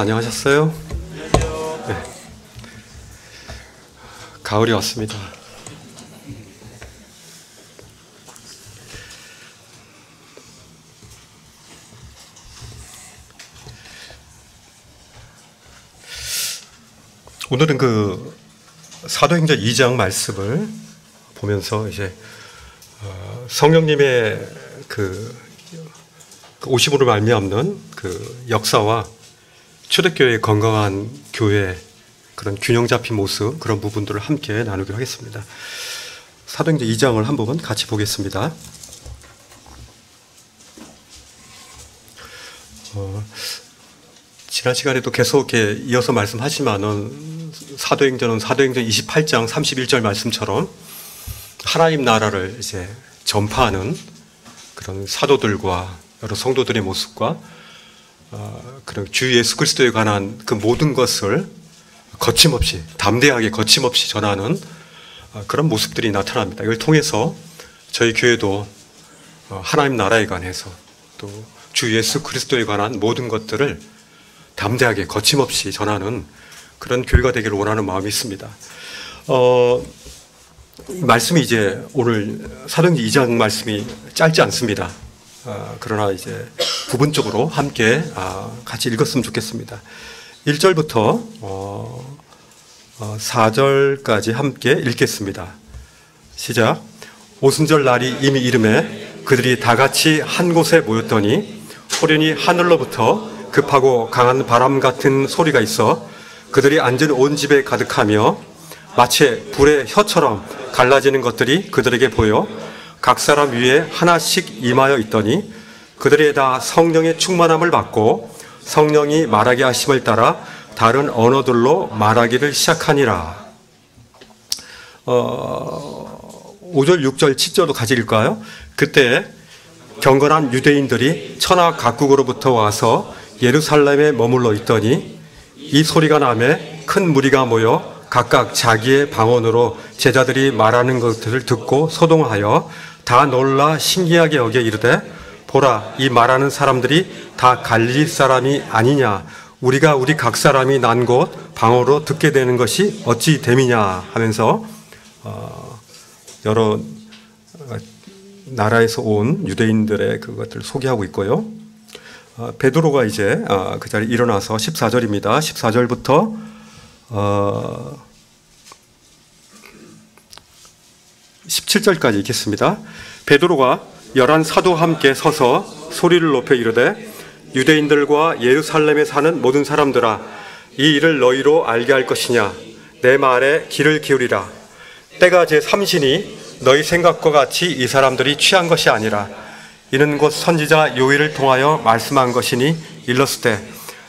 안녕하셨어요? 네. 가을이 왔습니다. 오늘은 그 사도행전 2장 말씀을 보면서 이제 성령님의 그 오심으로 말미암는 그 역사와 초대교회의 건강한 교회 그런 균형 잡힌 모습, 그런 부분들을 함께 나누기로 하겠습니다. 사도행전 2장을 한번 같이 보겠습니다. 지난 시간에도 계속 이렇게 이어서 말씀하지만은 사도행전 28장 31절 말씀처럼 하나님 나라를 이제 전파하는 그런 사도들과 여러 성도들의 모습과 그런 주 예수 그리스도에 관한 그 모든 것을 거침없이, 담대하게 거침없이 전하는 그런 모습들이 나타납니다. 이걸 통해서 저희 교회도 하나님 나라에 관해서 또 주 예수 그리스도에 관한 모든 것들을 담대하게 거침없이 전하는 그런 교회가 되기를 원하는 마음이 있습니다. 말씀이 이제 오늘 사도행전 2장 말씀이 짧지 않습니다. 그러나 이제 부분적으로 함께 같이 읽었으면 좋겠습니다. 1절부터 4절까지 함께 읽겠습니다. 시작. 오순절 날이 이미 이름에 그들이 다 같이 한 곳에 모였더니 호련히 하늘로부터 급하고 강한 바람 같은 소리가 있어 그들이 앉은 온 집에 가득하며 마치 불의 혀처럼 갈라지는 것들이 그들에게 보여 각 사람 위에 하나씩 임하여 있더니 그들이 다 성령의 충만함을 받고 성령이 말하게 하심을 따라 다른 언어들로 말하기를 시작하니라. 5절, 6절, 7절도 같이 읽을까요? 그때 경건한 유대인들이 천하 각국으로부터 와서 예루살렘에 머물러 있더니 이 소리가 나매 큰 무리가 모여 각각 자기의 방언으로 제자들이 말하는 것들을 듣고 소동하여 다 놀라 신기하게 여겨 이르되 보라, 이 말하는 사람들이 다 갈릴리 사람이 아니냐, 우리가 우리 각 사람이 난 곳 방언으로 듣게 되는 것이 어찌 됨이냐 하면서 여러 나라에서 온 유대인들의 그것들을 소개하고 있고요. 베드로가 이제 그 자리에 일어나서 14절입니다. 14절부터 17절까지 읽겠습니다. 베드로가 11 사도와 함께 서서 소리를 높여 이르되 유대인들과 예루살렘에 사는 모든 사람들아, 이 일을 너희로 알게 할 것이냐, 내 말에 귀를 기울이라. 때가 제 삼신이 너희 생각과 같이 이 사람들이 취한 것이 아니라 이는 곧 선지자 요엘을 통하여 말씀한 것이니 일렀을 때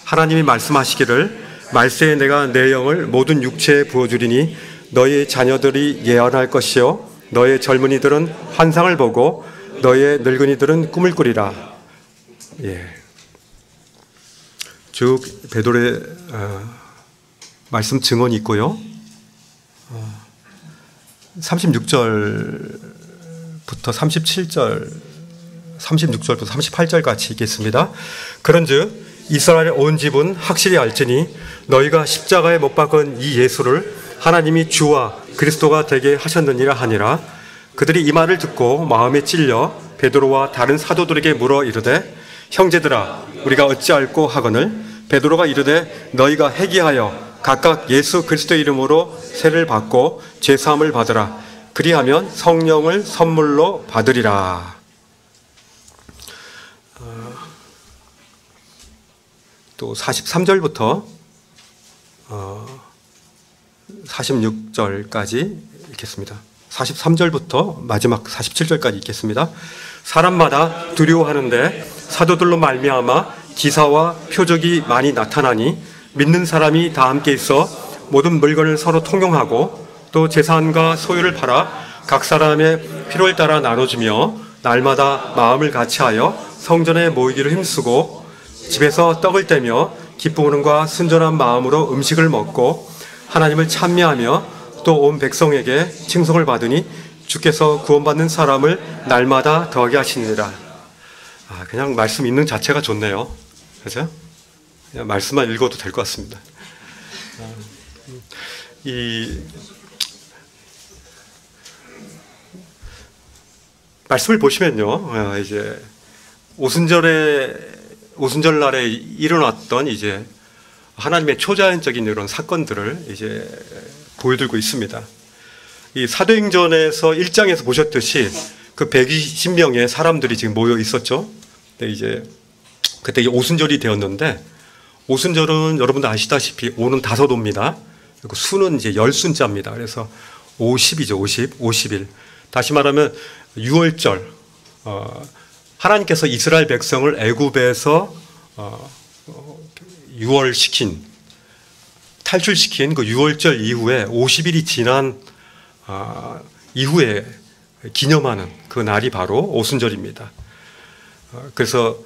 하나님이 말씀하시기를 말세에 내가 내 영을 모든 육체에 부어주리니 너희 자녀들이 예언할 것이요 너의 젊은이들은 환상을 보고 너의 늙은이들은 꿈을 꾸리라. 예. 쭉 베드로의 말씀 증언이 있고요. 36절부터 37절, 36절부터 38절 같이 읽겠습니다. 그런즉 이스라엘 온 집은 확실히 알지니 너희가 십자가에 못 박은 이 예수를 하나님이 주와 그리스도가 되게 하셨느니라 하니라. 그들이 이 말을 듣고 마음에 찔려 베드로와 다른 사도들에게 물어 이르되 형제들아, 우리가 어찌할꼬 하거늘 베드로가 이르되 너희가 회개하여 각각 예수 그리스도의 이름으로 세를 받고 죄사함을 받으라. 그리하면 성령을 선물로 받으리라. 또 43절부터 46절까지 읽겠습니다. 43절부터 마지막 47절까지 읽겠습니다. 사람마다 두려워하는데 사도들로 말미암아 기사와 표적이 많이 나타나니 믿는 사람이 다 함께 있어 모든 물건을 서로 통용하고 또 재산과 소유를 팔아 각 사람의 필요를 따라 나눠주며 날마다 마음을 같이하여 성전에 모이기를 힘쓰고 집에서 떡을 떼며 기쁨과 순전한 마음으로 음식을 먹고 하나님을 찬미하며 또 온 백성에게 칭송을 받으니 주께서 구원받는 사람을 날마다 더하게 하시니라. 그냥 말씀 읽는 자체가 좋네요. 그죠? 말씀만 읽어도 될 것 같습니다. 이 말씀을 보시면요, 이제 오순절 날에 일어났던 이제 하나님의 초자연적인 이런 사건들을 이제 보여들고 있습니다. 이 사도행전에서 1장에서 보셨듯이 그 120명의 사람들이 지금 모여 있었죠. 근데 이제 그때 오순절이 되었는데, 오순절은 여러분들 아시다시피 오는 5오입니다. 그리고 수는 이제 열순자입니다. 그래서 50이죠. 50일. 다시 말하면 6월절, 하나님께서 이스라엘 백성을 애굽에서 탈출시킨 그 6월절 이후에 50일이 지난 이후에 기념하는 그 날이 바로 오순절입니다. 그래서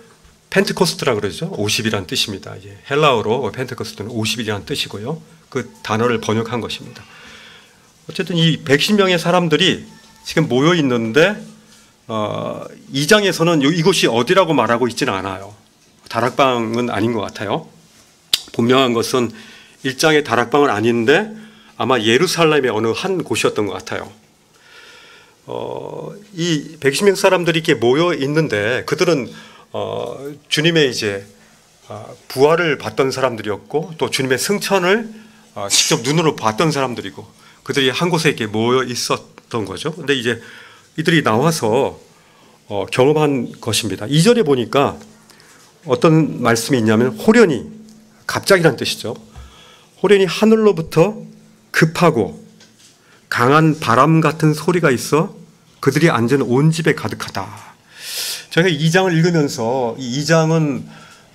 펜테코스트라 그러죠. 50이라는 뜻입니다. 헬라어로 펜테코스트는 50일이라는 뜻이고요. 그 단어를 번역한 것입니다. 어쨌든 이 110명의 사람들이 지금 모여 있는데 2장에서는 이곳이 어디라고 말하고 있지는 않아요. 다락방은 아닌 것 같아요. 분명한 것은 1장의 다락방은 아닌데 아마 예루살렘의 어느 한 곳이었던 것 같아요. 이 110명 사람들이 이렇게 모여 있는데 그들은 주님의 이제 부활을 봤던 사람들이었고 또 주님의 승천을 직접 눈으로 봤던 사람들이고 그들이 한 곳에 이렇게 모여 있었던 거죠. 근데 이제 이들이 나와서 경험한 것입니다. 2절에 보니까 어떤 말씀이 있냐면 호련히, 갑자기란 뜻이죠. 호련히 하늘로부터 급하고 강한 바람 같은 소리가 있어 그들이 앉은 온 집에 가득하다. 제가 2장을 읽으면서 이 2장은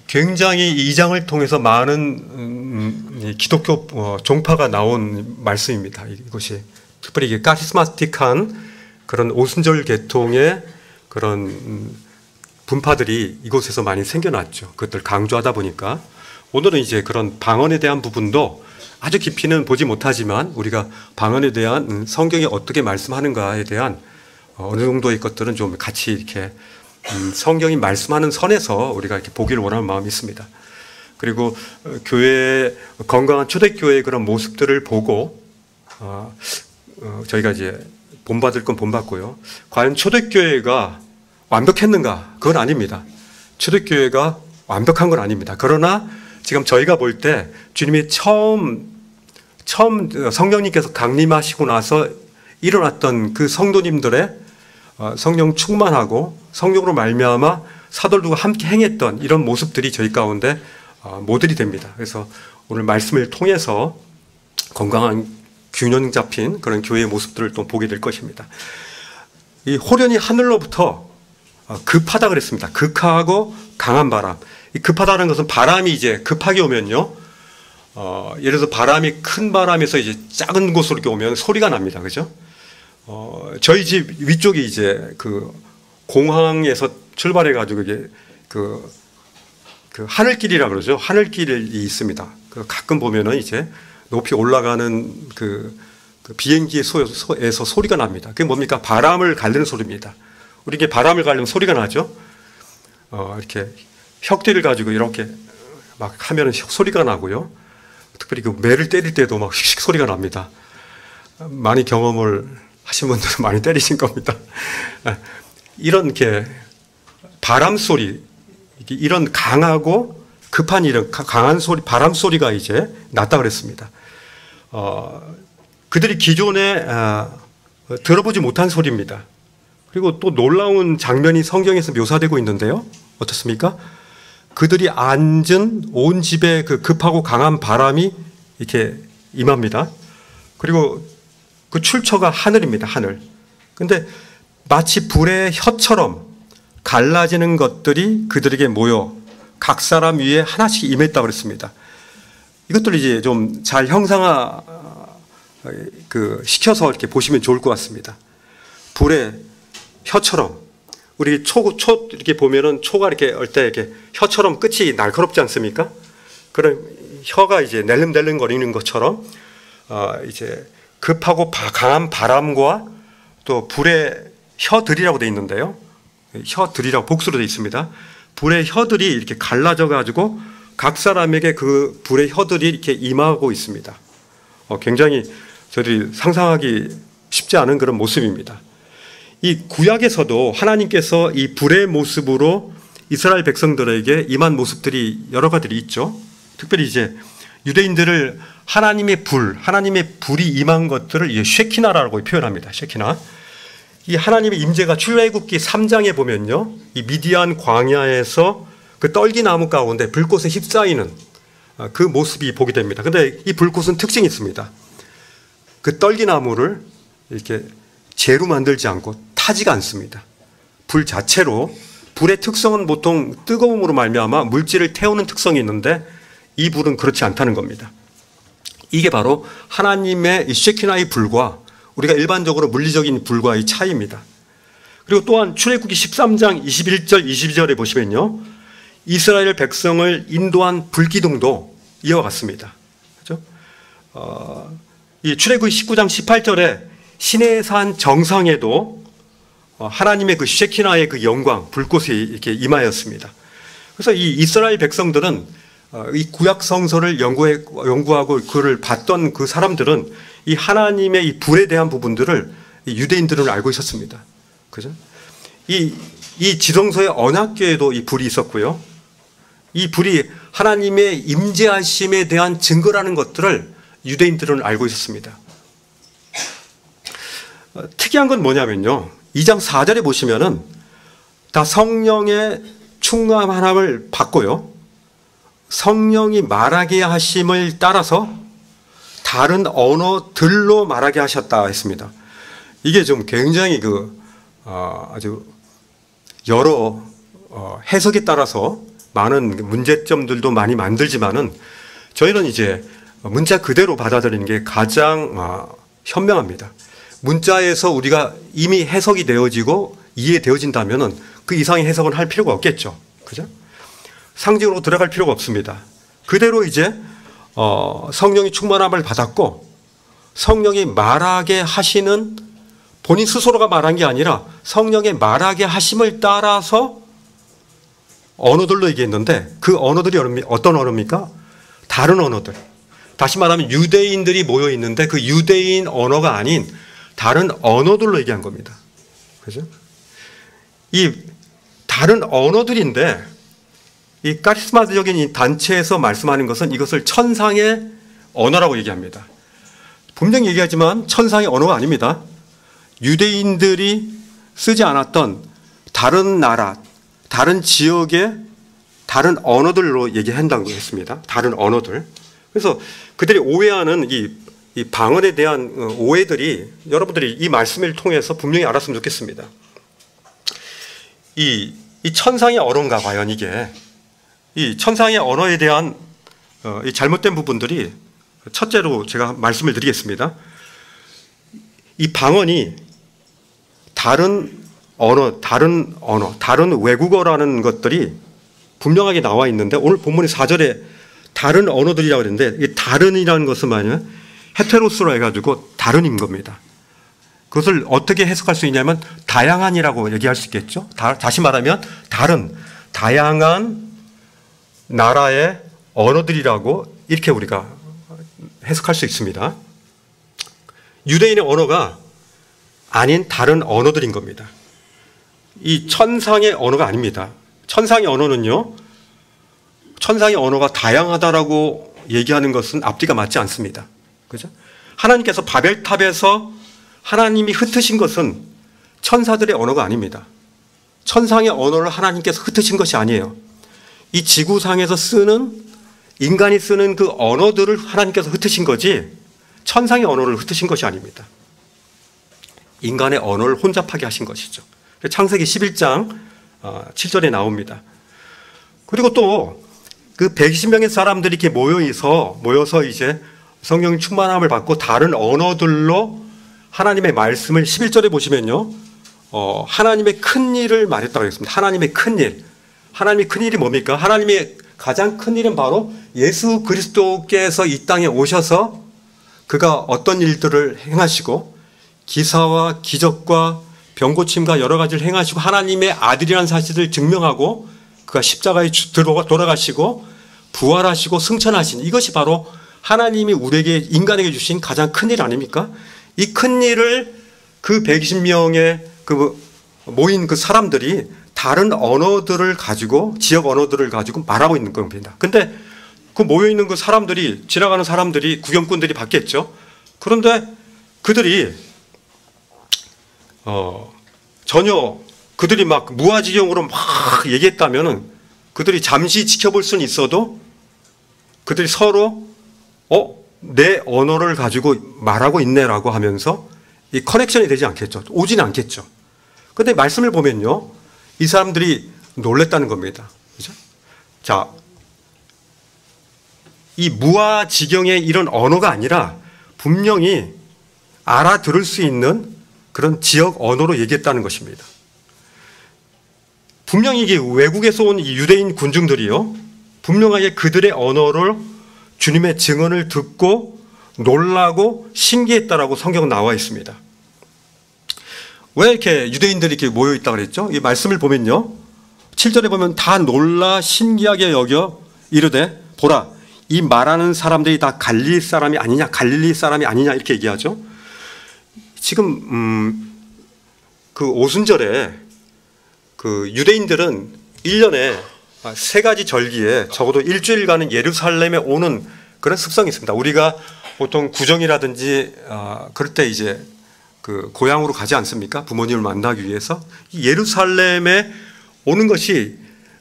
굉장히 이 2장을 통해서 많은 기독교 종파가 나온 말씀입니다. 이것이 특별히 이게 카리스마틱한 그런 오순절 계통의 그런 분파들이 이곳에서 많이 생겨났죠. 그것들 강조하다 보니까 오늘은 이제 그런 방언에 대한 부분도 아주 깊이는 보지 못하지만 우리가 방언에 대한 성경이 어떻게 말씀하는가에 대한 어느 정도의 것들은 좀 같이 이렇게 성경이 말씀하는 선에서 우리가 이렇게 보기를 원하는 마음이 있습니다. 그리고 교회 건강한 초대교회의 그런 모습들을 보고 저희가 이제 본받을 건 본받고요. 과연 초대교회가 완벽했는가? 그건 아닙니다. 초대교회가 완벽한 건 아닙니다. 그러나 지금 저희가 볼 때 주님이 처음 성령님께서 강림하시고 나서 일어났던 그 성도님들의 성령 충만하고 성령으로 말미암아 사도들과 함께 행했던 이런 모습들이 저희 가운데 모델이 됩니다. 그래서 오늘 말씀을 통해서 건강한 균형 잡힌 그런 교회의 모습들을 또 보게 될 것입니다. 이 호련히 하늘로부터 급하다 그랬습니다. 극하고 강한 바람. 이 급하다는 것은 바람이 이제 급하게 오면요. 예를 들어서 바람이 큰 바람에서 이제 작은 곳으로 이렇게 오면 소리가 납니다. 그죠? 저희 집 위쪽이 이제 그 공항에서 출발해가지고 이게 그 하늘길이라 그러죠. 하늘길이 있습니다. 가끔 보면은 이제 높이 올라가는 그 비행기에서 소리가 납니다. 그게 뭡니까? 바람을 가르는 소리입니다. 우리 이게 바람을 가르면 소리가 나죠. 이렇게 혁대를 가지고 이렇게 막 하면은 소리가 나고요. 특별히 그 매를 때릴 때도 막 휙휙 소리가 납니다. 많이 경험을 하신 분들은 많이 때리신 겁니다. 이런 게 바람 소리, 이런 강하고 급한 이런 강한 소리, 바람 소리가 이제 났다 그랬습니다. 그들이 기존에 들어보지 못한 소리입니다. 그리고 또 놀라운 장면이 성경에서 묘사되고 있는데요. 어떻습니까? 그들이 앉은 온 집에 그 급하고 강한 바람이 이렇게 임합니다. 그리고 그 출처가 하늘입니다. 하늘. 근데 마치 불의 혀처럼 갈라지는 것들이 그들에게 모여 각 사람 위에 하나씩 임했다고 그랬습니다. 이것들 이제 좀 잘 형상화 시켜서 이렇게 보시면 좋을 것 같습니다. 불의 혀처럼 우리 초 이렇게 보면은 초가 이렇게 할 때 이렇게 혀처럼 끝이 날카롭지 않습니까? 그런 혀가 이제 낼름낼름 거리는 것처럼 이제 급하고 강한 바람과 또 불의 혀들이라고 되어 있는데요. 혀들이라고 복수로 되어 있습니다. 불의 혀들이 이렇게 갈라져 가지고 각 사람에게 그 불의 혀들이 이렇게 임하고 있습니다. 굉장히 저희들이 상상하기 쉽지 않은 그런 모습입니다. 이 구약에서도 하나님께서 이 불의 모습으로 이스라엘 백성들에게 임한 모습들이 여러 가지들이 있죠. 특별히 이제 유대인들을 하나님의 불이 임한 것들을 쉐키나라고 표현합니다. 쉐키나. 이 하나님의 임재가 출애굽기 3장에 보면요, 이 미디안 광야에서 그 떨기나무 가운데 불꽃에 휩싸이는 그 모습이 보게 됩니다. 근데 이 불꽃은 특징이 있습니다. 그 떨기나무를 이렇게 재로 만들지 않고 타지가 않습니다. 불 자체로, 불의 특성은 보통 뜨거움으로 말미암아 물질을 태우는 특성이 있는데 이 불은 그렇지 않다는 겁니다. 이게 바로 하나님의 이 쉐키나의 불과 우리가 일반적으로 물리적인 불과의 차이입니다. 그리고 또한 출애굽기 13장 21절 22절에 보시면요, 이스라엘 백성을 인도한 불기둥도 이와 같습니다. 그렇죠? 이 출애굽기 19장 18절에 시내산 정상에도 하나님의 그 쉐키나의 그 영광, 불꽃이 이렇게 임하였습니다. 그래서 이 이스라엘 백성들은 이 구약 성서를 연구하고 그를 봤던 그 사람들은 이 하나님의 이 불에 대한 부분들을 유대인들은 알고 있었습니다. 그죠? 이 지성소의 언약궤에도 이 불이 있었고요. 이 불이 하나님의 임재하심에 대한 증거라는 것들을 유대인들은 알고 있었습니다. 특이한 건 뭐냐면요, 2장 4절에 보시면은 다 성령의 충만함을 받고요, 성령이 말하게 하심을 따라서 다른 언어들로 말하게 하셨다 했습니다. 이게 좀 굉장히 아주 여러 해석에 따라서 많은 문제점들도 많이 만들지만은 저희는 이제 문자 그대로 받아들이는 게 가장 현명합니다. 문자에서 우리가 이미 해석이 되어지고 이해되어진다면은 그 이상의 해석은 할 필요가 없겠죠. 그죠? 상징으로 들어갈 필요가 없습니다. 그대로 이제 성령이 충만함을 받았고 성령이 말하게 하시는, 본인 스스로가 말한 게 아니라 성령의 말하게 하심을 따라서 언어들로 얘기했는데 그 언어들이 어떤 언어입니까? 다른 언어들. 다시 말하면 유대인들이 모여 있는데 그 유대인 언어가 아닌 다른 언어들로 얘기한 겁니다. 그죠? 이 다른 언어들인데 이 카리스마적인 이 단체에서 말씀하는 것은 이것을 천상의 언어라고 얘기합니다. 분명히 얘기하지만 천상의 언어가 아닙니다. 유대인들이 쓰지 않았던 다른 나라, 다른 지역의 다른 언어들로 얘기한다고 했습니다. 다른 언어들. 그래서 그들이 오해하는 이 방언에 대한 오해들이 여러분들이 이 말씀을 통해서 분명히 알았으면 좋겠습니다. 이 천상의 언어인가 과연 이게, 이 천상의 언어에 대한 이 잘못된 부분들이, 첫째로 제가 말씀을 드리겠습니다. 이 방언이 다른 외국어라는 것들이 분명하게 나와 있는데 오늘 본문의 4절에 다른 언어들이라고 그랬는데 이 다른이라는 것은 뭐냐면 헤테로스로 해가지고 다른인 겁니다. 그것을 어떻게 해석할 수 있냐면 다양한이라고 얘기할 수 있겠죠. 다시 말하면 다양한 나라의 언어들이라고 이렇게 우리가 해석할 수 있습니다. 유대인의 언어가 아닌 다른 언어들인 겁니다. 이 천상의 언어가 아닙니다. 천상의 언어는요, 천상의 언어가 다양하다라고 얘기하는 것은 앞뒤가 맞지 않습니다. 그죠? 하나님께서 바벨탑에서 하나님이 흩으신 것은 천사들의 언어가 아닙니다. 천상의 언어를 하나님께서 흩으신 것이 아니에요. 이 지구상에서 인간이 쓰는 그 언어들을 하나님께서 흩으신 거지 천상의 언어를 흩으신 것이 아닙니다. 인간의 언어를 혼잡하게 하신 것이죠. 창세기 11장 7절에 나옵니다. 그리고 또 그 120명의 사람들이 이렇게 모여서 이제 성령 충만함을 받고 다른 언어들로 하나님의 말씀을 11절에 보시면요, 하나님의 큰 일을 말했다고 했습니다. 하나님의 큰 일. 하나님의 큰 일이 뭡니까? 하나님의 가장 큰 일은 바로 예수 그리스도께서 이 땅에 오셔서 그가 어떤 일들을 행하시고 기사와 기적과 병고침과 여러 가지를 행하시고 하나님의 아들이라는 사실을 증명하고 그가 십자가에 돌아가시고 부활하시고 승천하신 이것이 바로 하나님이 우리에게 인간에게 주신 가장 큰 일 아닙니까? 이 큰 일을 그 120명의 그 모인 그 사람들이 다른 언어들을 가지고 지역 언어들을 가지고 말하고 있는 겁니다. 근데 그 모여 있는 그 사람들이 지나가는 사람들이 구경꾼들이 봤겠죠. 그런데 그들이 전혀 그들이 막 무아지경으로 막 얘기했다면은 그들이 잠시 지켜볼 수는 있어도 그들이 서로 내 언어를 가지고 말하고 있네라고 하면서 이 커넥션이 되지 않겠죠. 오지는 않겠죠. 그런데 말씀을 보면요, 이 사람들이 놀랬다는 겁니다. 그죠? 자, 이 무아지경의 이런 언어가 아니라 분명히 알아들을 수 있는 그런 지역 언어로 얘기했다는 것입니다. 분명히 이게 외국에서 온 이 유대인 군중들이요, 분명하게 그들의 언어를 주님의 증언을 듣고 놀라고 신기했다라고 성경은 나와 있습니다. 왜 이렇게 유대인들이 이렇게 모여 있다고 그랬죠? 이 말씀을 보면요, 7절에 보면 다 놀라 신기하게 여겨 이르되 보라 이 말하는 사람들이 다 갈릴리 사람이 아니냐, 갈릴리 사람이 아니냐 이렇게 얘기하죠. 지금 그 오순절에 그 유대인들은 1년에 3가지 절기에 적어도 일주일간은 예루살렘에 오는 그런 습성이 있습니다. 우리가 보통 구정이라든지 그럴 때 이제 그 고향으로 가지 않습니까? 부모님을 만나기 위해서 이 예루살렘에 오는 것이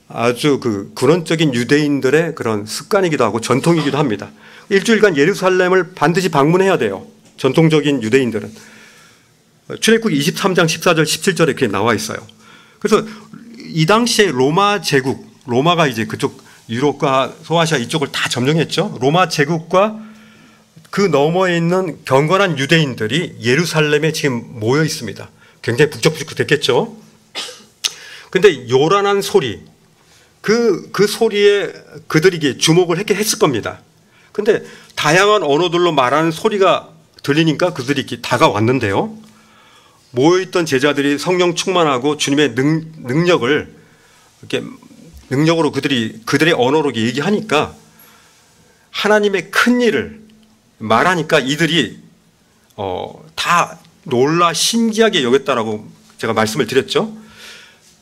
아주 그 근원적인 유대인들의 그런 습관이기도 하고 전통이기도 합니다. 일주일간 예루살렘을 반드시 방문해야 돼요. 전통적인 유대인들은. 출애굽기 23장 14절 17절에 그렇게 나와 있어요. 그래서 이 당시에 로마 제국, 로마가 이제 그쪽 유럽과 소아시아 이쪽을 다 점령했죠. 로마 제국과 그 너머에 있는 경건한 유대인들이 예루살렘에 지금 모여 있습니다. 굉장히 북적북적됐겠죠. 근데 요란한 소리, 그 소리에 그들이 주목을 했을 겁니다. 근데 다양한 언어들로 말하는 소리가 들리니까 그들이 이렇게 다가왔는데요. 모여있던 제자들이 성령 충만하고 주님의 능력을 이렇게 능력으로 그들의 언어로 얘기하니까 하나님의 큰 일을 말하니까 이들이 다 놀라 신기하게 여겼다라고 제가 말씀을 드렸죠.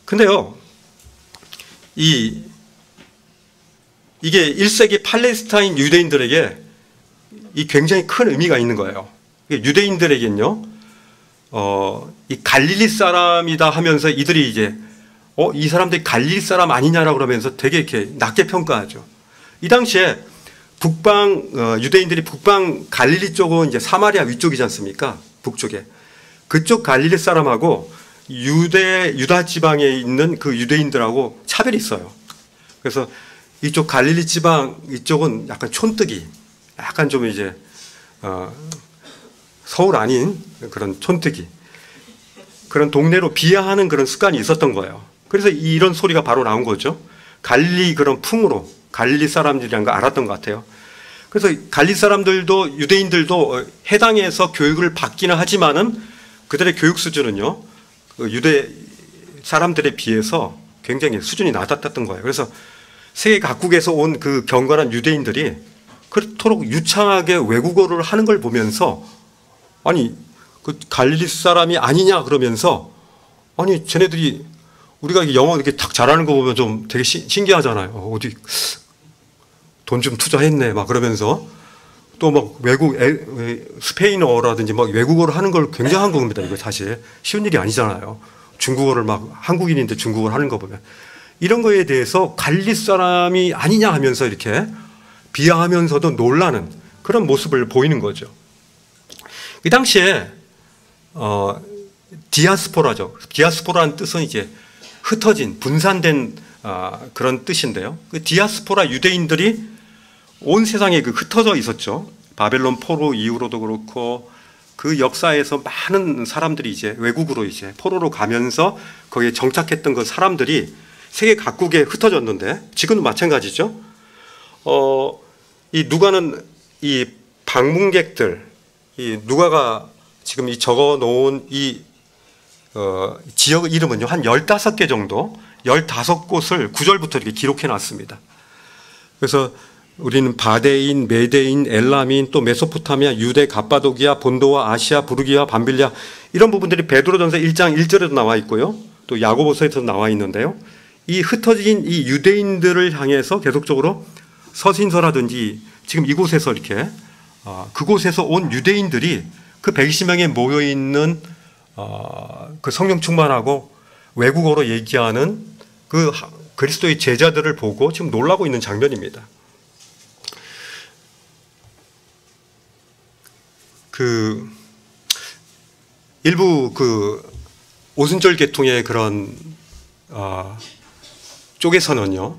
근데요, 이게 1세기 팔레스타인 유대인들에게 이 굉장히 큰 의미가 있는 거예요. 유대인들에겐요, 이 갈릴리 사람이다 하면서 이들이 이제 이 사람들이 갈릴리 사람 아니냐라고 그러면서 되게 이렇게 낮게 평가하죠. 이 당시에 유대인들이 북방 갈릴리 쪽은 이제 사마리아 위쪽이지 않습니까? 북쪽에. 그쪽 갈릴리 사람하고 유다 지방에 있는 그 유대인들하고 차별이 있어요. 그래서 이쪽 갈릴리 지방 이쪽은 약간 촌뜨기, 약간 좀 이제 서울 아닌 그런 촌뜨기, 그런 동네로 비하하는 그런 습관이 있었던 거예요. 그래서 이런 소리가 바로 나온 거죠. 갈릴리 그런 풍으로 갈릴리 사람들이란 거 알았던 것 같아요. 그래서 갈릴리 사람들도 유대인들도 해당해서 교육을 받기는 하지만은 그들의 교육 수준은요, 유대 사람들에 비해서 굉장히 수준이 낮았던 거예요. 그래서 세계 각국에서 온 그 경건한 유대인들이 그토록 유창하게 외국어를 하는 걸 보면서 아니 그 갈릴리 사람이 아니냐 그러면서 아니 쟤네들이 우리가 영어 이렇게 탁 잘하는 거 보면 좀 되게 신기하잖아요. 어디 돈 좀 투자했네 막 그러면서 또 막 스페인어라든지 막 외국어를 하는 걸 굉장한 겁니다. 이거 사실 쉬운 일이 아니잖아요. 중국어를 막 한국인인데 중국어를 하는 거 보면 이런 거에 대해서 갈릴리 사람이 아니냐 하면서 이렇게 비하하면서도 놀라는 그런 모습을 보이는 거죠. 이 당시에 디아스포라죠. 디아스포라는 뜻은 이제 흩어진, 분산된 그런 뜻인데요. 그 디아스포라 유대인들이 온 세상에 흩어져 있었죠. 바벨론 포로 이후로도 그렇고 그 역사에서 많은 사람들이 이제 외국으로 이제 포로로 가면서 거기에 정착했던 그 사람들이 세계 각국에 흩어졌는데 지금도 마찬가지죠. 이 누가는 이 방문객들, 이 누가가 지금 이 적어 놓은 이 지역 이름은요, 한 15개 정도, 15곳을 9절부터 이렇게 기록해 놨습니다. 그래서 우리는 바데인, 메데인, 엘라민, 또 메소포타미아, 유대, 갑바도기아, 본도와 아시아, 부르기아, 밤빌리아 이런 부분들이 베드로전서 1장 1절에도 나와 있고요. 또 야고보서에도 나와 있는데요. 이 흩어진 이 유대인들을 향해서 계속적으로 서신서라든지 지금 이곳에서 이렇게 그곳에서 온 유대인들이 그 120명에 모여 있는 그 성령 충만하고 외국어로 얘기하는 그 그리스도의 제자들을 보고 지금 놀라고 있는 장면입니다. 그 일부 그 오순절 계통의 그런 쪽에서는요,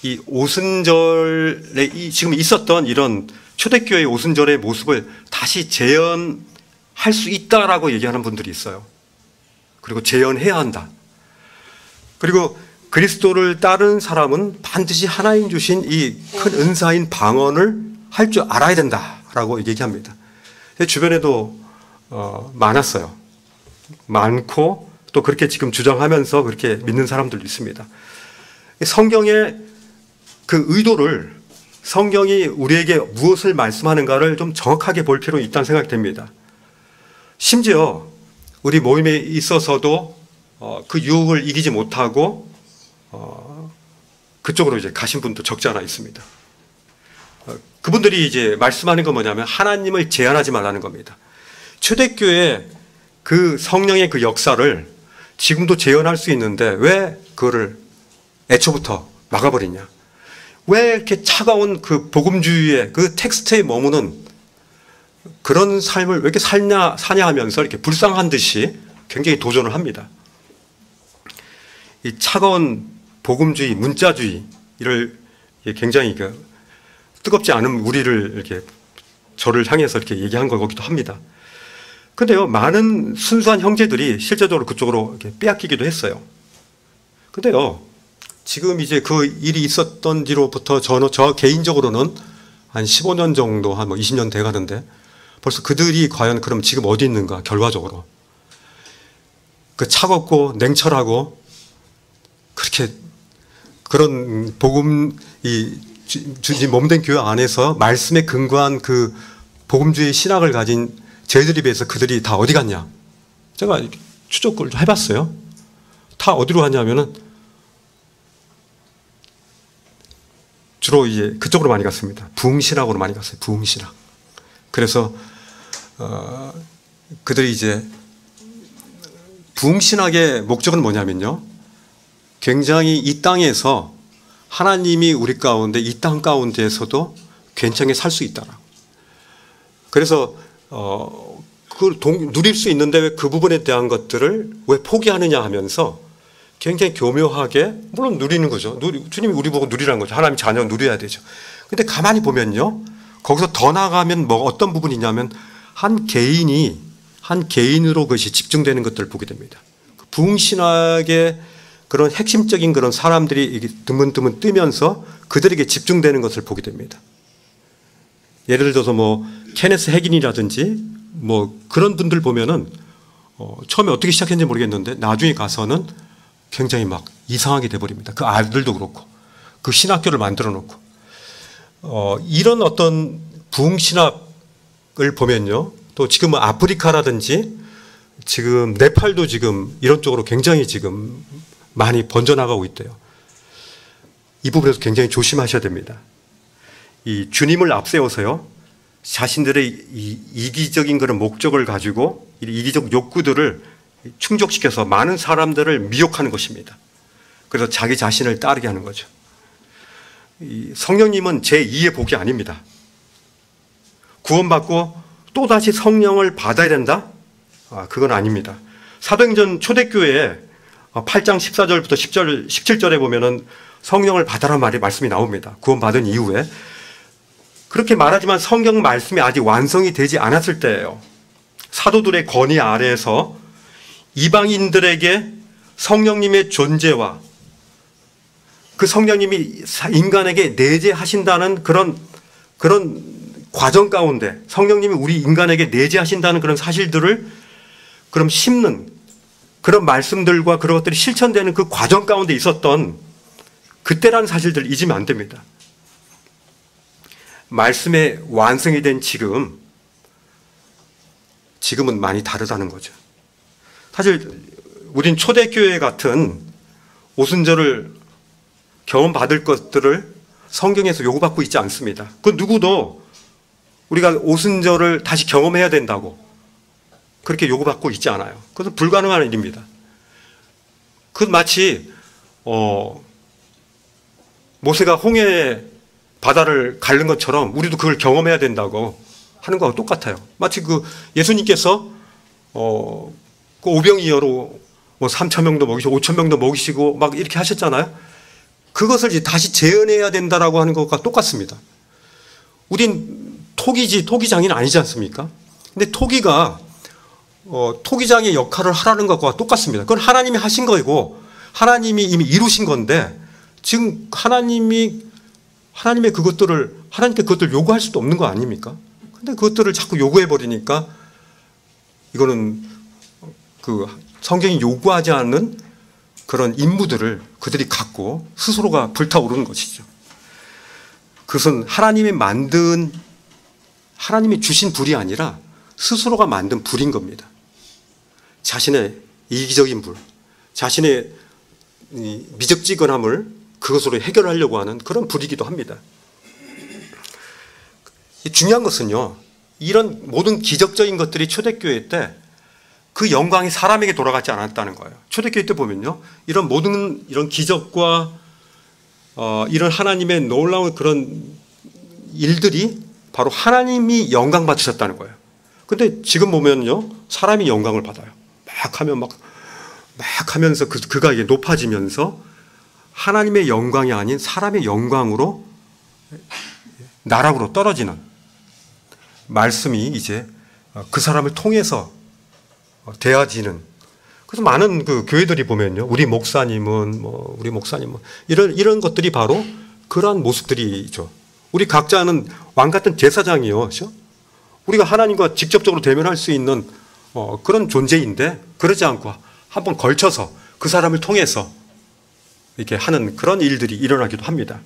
이 오순절에 지금 있었던 이런 초대교회의 오순절의 모습을 다시 재현할 수 있다라고 얘기하는 분들이 있어요. 그리고 재현해야 한다. 그리고 그리스도를 따르는 사람은 반드시 하나님 주신 이 큰 은사인 방언을 할 줄 알아야 된다라고 얘기합니다. 주변에도 많았어요. 많고 또 그렇게 지금 주장하면서 그렇게 믿는 사람들도 있습니다. 성경의 그 의도를, 성경이 우리에게 무엇을 말씀하는가를 좀 정확하게 볼 필요가 있다는 생각이 듭니다. 심지어 우리 모임에 있어서도 그 유혹을 이기지 못하고 그쪽으로 이제 가신 분도 적지 않아 있습니다. 그분들이 이제 말씀하는 건 뭐냐면 하나님을 제한하지 말라는 겁니다. 초대교회 그 성령의 그 역사를 지금도 재현할 수 있는데 왜 그거를 애초부터 막아버리냐? 왜 이렇게 차가운 그 복음주의의 그 텍스트에 머무는 그런 삶을 왜 이렇게 사냐 하면서 이렇게 불쌍한 듯이 굉장히 도전을 합니다. 이 차가운 복음주의, 문자주의를 굉장히 뜨겁지 않은 우리를 이렇게 저를 향해서 이렇게 얘기한 거기도 합니다. 근데요, 많은 순수한 형제들이 실제적으로 그쪽으로 이렇게 빼앗기기도 했어요. 근데요, 지금 이제 그 일이 있었던 뒤로부터 저 개인적으로는 한 15년 정도, 한 20년 돼 가는데 벌써 그들이 과연 그럼 지금 어디 있는가, 결과적으로. 그 차갑고 냉철하고 그렇게 그런 복음, 주님 몸된 교회 안에서 말씀에 근거한 그 복음주의 신학을 가진 저희들에 비해서 그들이 다 어디 갔냐? 제가 추적을 좀 해봤어요. 다 어디로 갔냐면은 주로 이제 그쪽으로 많이 갔습니다. 부흥신학으로 많이 갔어요. 부흥신학. 그래서 그들이 이제 부흥신학의 목적은 뭐냐면요, 굉장히 이 땅에서 하나님이 우리 가운데, 이 땅 가운데에서도 괜찮게 살 수 있다라. 그래서 그걸 누릴 수 있는데 왜 그 부분에 대한 것들을 왜 포기하느냐 하면서 굉장히 교묘하게, 물론 누리는 거죠. 주님이 우리 보고 누리라는 거죠. 하나님 자녀 누려야 되죠. 근데 가만히 보면요, 거기서 더 나아가면 뭐 어떤 부분이냐면 한 개인으로 그것이 집중되는 것들을 보게 됩니다. 부흥신학의 그런 핵심적인 그런 사람들이 드문드문 뜨면서 그들에게 집중되는 것을 보게 됩니다. 예를 들어서 뭐 케네스 해긴이라든지 뭐 그런 분들 보면은 처음에 어떻게 시작했는지 모르겠는데 나중에 가서는 굉장히 막 이상하게 돼버립니다. 그 아들도 그렇고 그 신학교를 만들어 놓고 이런 어떤 부흥신학을 보면요, 또 지금 아프리카라든지 지금 네팔도 지금 이런 쪽으로 굉장히 지금 많이 번져나가고 있대요. 이 부분에서 굉장히 조심하셔야 됩니다. 이 주님을 앞세워서요, 자신들의 이기적인 그런 목적을 가지고 이기적 욕구들을 충족시켜서 많은 사람들을 미혹하는 것입니다. 그래서 자기 자신을 따르게 하는 거죠. 성령님은 제2의 복이 아닙니다. 구원받고 또다시 성령을 받아야 된다? 그건 아닙니다. 사도행전 초대교회에 8장 14절부터 17절에 보면은 성령을 받아라 말씀이 나옵니다. 구원받은 이후에. 그렇게 말하지만 성경 말씀이 아직 완성이 되지 않았을 때예요. 사도들의 권위 아래에서 이방인들에게 성령님의 존재와 그 성령님이 인간에게 내재하신다는 그런 과정 가운데, 성령님이 우리 인간에게 내재하신다는 그런 사실들을 그럼 심는 그런 말씀들과 그런 것들이 실천되는 그 과정 가운데 있었던 그때라는 사실들을 잊으면 안 됩니다. 말씀의 완성이 된 지금은 많이 다르다는 거죠. 사실 우린 초대교회 같은 오순절을 경험받을 것들을 성경에서 요구받고 있지 않습니다. 그 누구도 우리가 오순절을 다시 경험해야 된다고 그렇게 요구받고 있지 않아요. 그것은 불가능한 일입니다. 그건 마치 모세가 홍해 바다를 가른 것처럼 우리도 그걸 경험해야 된다고 하는 거와 똑같아요. 마치 그 예수님께서 그 오병이어로 뭐 3,000명도 먹이시고 5,000명도 먹이시고 막 이렇게 하셨잖아요. 그것을 이제 다시 재현해야 된다라고 하는 것과 똑같습니다. 우린 토기장이는 아니지 않습니까? 근데 토기가 토기장의 역할을 하라는 것과 똑같습니다. 그건 하나님이 하신 거이고 하나님이 이미 이루신 건데 지금 하나님께 그것들을 요구할 수도 없는 거 아닙니까? 근데 그것들을 자꾸 요구해 버리니까 이거는 그 성경이 요구하지 않는 그런 임무들을 그들이 갖고 스스로가 불타오르는 것이죠. 그것은 하나님이 주신 불이 아니라 스스로가 만든 불인 겁니다. 자신의 이기적인 불, 자신의 미적지근함을 그것으로 해결하려고 하는 그런 불이기도 합니다. 중요한 것은요, 이런 모든 기적적인 것들이 초대교회 때 그 영광이 사람에게 돌아가지 않았다는 거예요. 초대교회 때 보면요, 이런 모든 이런 기적과 이런 하나님의 놀라운 그런 일들이 바로 하나님이 영광 받으셨다는 거예요. 근데 지금 보면요, 사람이 영광을 받아요. 막 하면서 그가 이게 높아지면서 하나님의 영광이 아닌 사람의 영광으로 나락으로 떨어지는 말씀이 이제 그 사람을 통해서 되어지는. 그래서 많은 그 교회들이 보면요, 우리 목사님은 이런 것들이 바로 그러한 모습들이죠. 우리 각자는 왕 같은 제사장이요, 그렇죠? 우리가 하나님과 직접적으로 대면할 수 있는 그런 존재인데 그러지 않고 한번 걸쳐서 그 사람을 통해서 이렇게 하는 그런 일들이 일어나기도 합니다.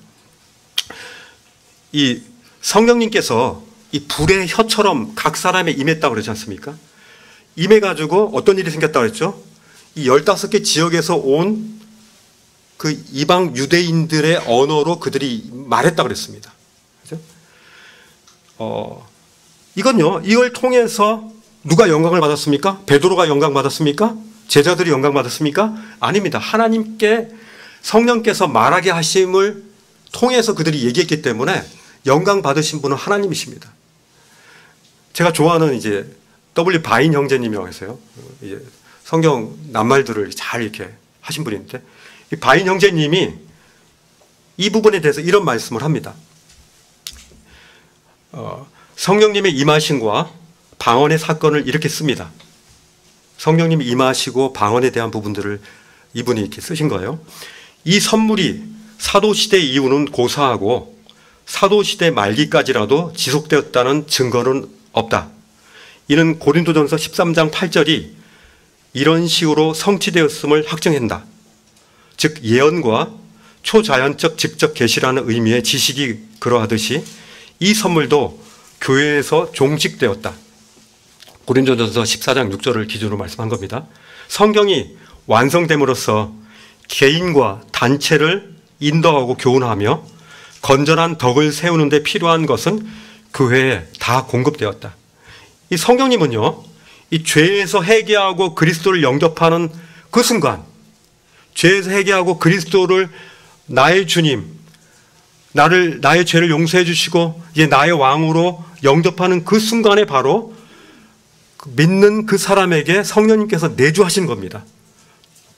이 성령님께서 이 불의 혀처럼 각 사람에 임했다고 그러지 않습니까? 임해가지고 어떤 일이 생겼다고 그랬죠? 이 15개 지역에서 온 그 이방 유대인들의 언어로 그들이 말했다고 그랬습니다. 그죠? 이걸 통해서 누가 영광을 받았습니까? 베드로가 영광 받았습니까? 제자들이 영광 받았습니까? 아닙니다. 하나님께 성령께서 말하게 하심을 통해서 그들이 얘기했기 때문에 영광 받으신 분은 하나님이십니다. 제가 좋아하는 이제 W 바인 형제님이라고 해서요, 이제 성경 낱말들을 잘 이렇게 하신 분인데, 이 바인 형제님이 이 부분에 대해서 이런 말씀을 합니다. 성령님의 임하심과 방언의 사건을 이렇게 씁니다. 성령님이 임하시고 방언에 대한 부분들을 이분이 이렇게 쓰신 거예요. 이 선물이 사도시대 이후는 고사하고 사도시대 말기까지라도 지속되었다는 증거는 없다. 이는 고린도전서 13장 8절이 이런 식으로 성취되었음을 확정한다. 즉 예언과 초자연적 직접 계시라는 의미의 지식이 그러하듯이 이 선물도 교회에서 종식되었다. 고린도전서 14장 6절을 기준으로 말씀한 겁니다. 성경이 완성됨으로써 개인과 단체를 인도하고 교훈하며 건전한 덕을 세우는 데 필요한 것은 교회에 다 공급되었다. 이 성령님은요, 이 죄에서 회개하고 그리스도를 영접하는 그 순간, 죄에서 회개하고 그리스도를 나의 주님, 나의 죄를 용서해 주시고 이제 나의 왕으로 영접하는 그 순간에 바로 믿는 그 사람에게 성령님께서 내주하신 겁니다.